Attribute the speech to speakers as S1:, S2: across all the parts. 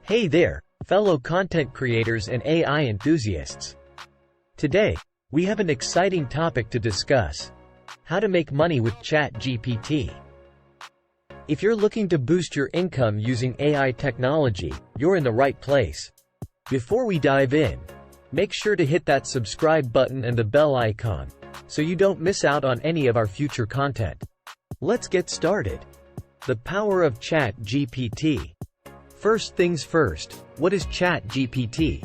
S1: Hey there, fellow content creators and AI enthusiasts. Today, we have an exciting topic to discuss: how to make money with ChatGPT. If you're looking to boost your income using AI technology, you're in the right place. Before we dive in, make sure to hit that subscribe button and the bell icon, so you don't miss out on any of our future content. Let's get started. The power of ChatGPT. First things first, what is ChatGPT?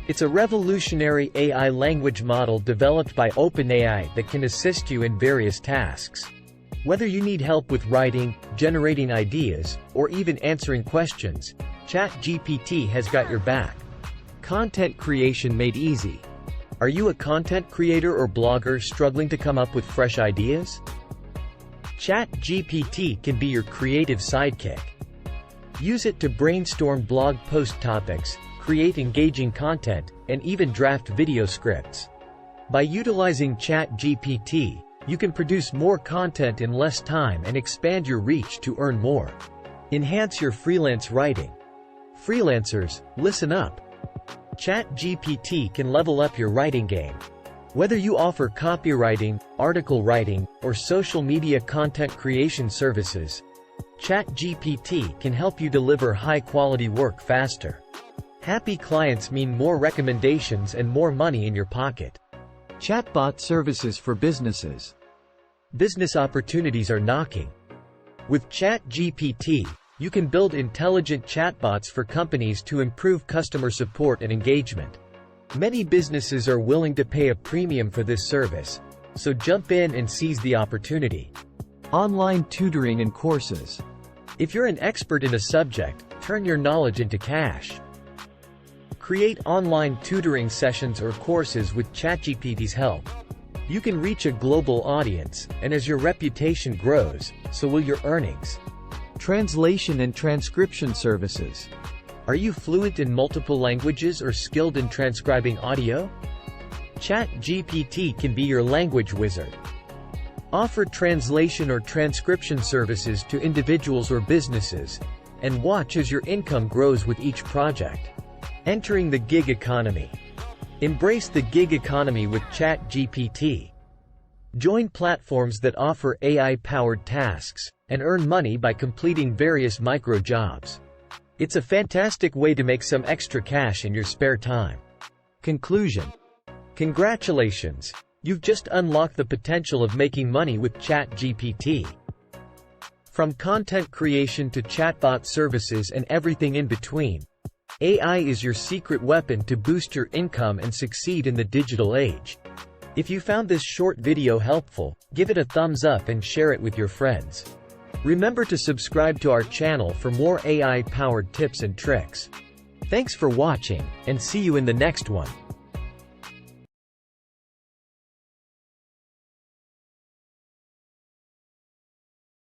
S1: It's a revolutionary AI language model developed by OpenAI that can assist you in various tasks. Whether you need help with writing, generating ideas, or even answering questions, ChatGPT has got your back. Content creation made easy. Are you a content creator or blogger struggling to come up with fresh ideas? ChatGPT can be your creative sidekick. Use it to brainstorm blog post topics, create engaging content, and even draft video scripts. By utilizing ChatGPT, you can produce more content in less time and expand your reach to earn more. Enhance your freelance writing. Freelancers, listen up. ChatGPT can level up your writing game. Whether you offer copywriting, article writing, or social media content creation services, ChatGPT can help you deliver high-quality work faster. Happy clients mean more recommendations and more money in your pocket. Chatbot services for businesses. Business opportunities are knocking. With ChatGPT, you can build intelligent chatbots for companies to improve customer support and engagement. Many businesses are willing to pay a premium for this service, so jump in and seize the opportunity. Online tutoring and courses. If you're an expert in a subject, turn your knowledge into cash. Create online tutoring sessions or courses with ChatGPT's help. You can reach a global audience, and as your reputation grows, so will your earnings. Translation and transcription services. Are you fluent in multiple languages or skilled in transcribing audio? ChatGPT can be your language wizard. Offer translation or transcription services to individuals or businesses, and watch as your income grows with each project. Entering the gig economy. Embrace the gig economy with ChatGPT. Join platforms that offer AI-powered tasks, and earn money by completing various micro-jobs. It's a fantastic way to make some extra cash in your spare time. Conclusion. Congratulations! You've just unlocked the potential of making money with ChatGPT. From content creation to chatbot services and everything in between, AI is your secret weapon to boost your income and succeed in the digital age. If you found this short video helpful, give it a thumbs up and share it with your friends. Remember to subscribe to our channel for more AI-powered tips and tricks. Thanks for watching, and see you in the next one.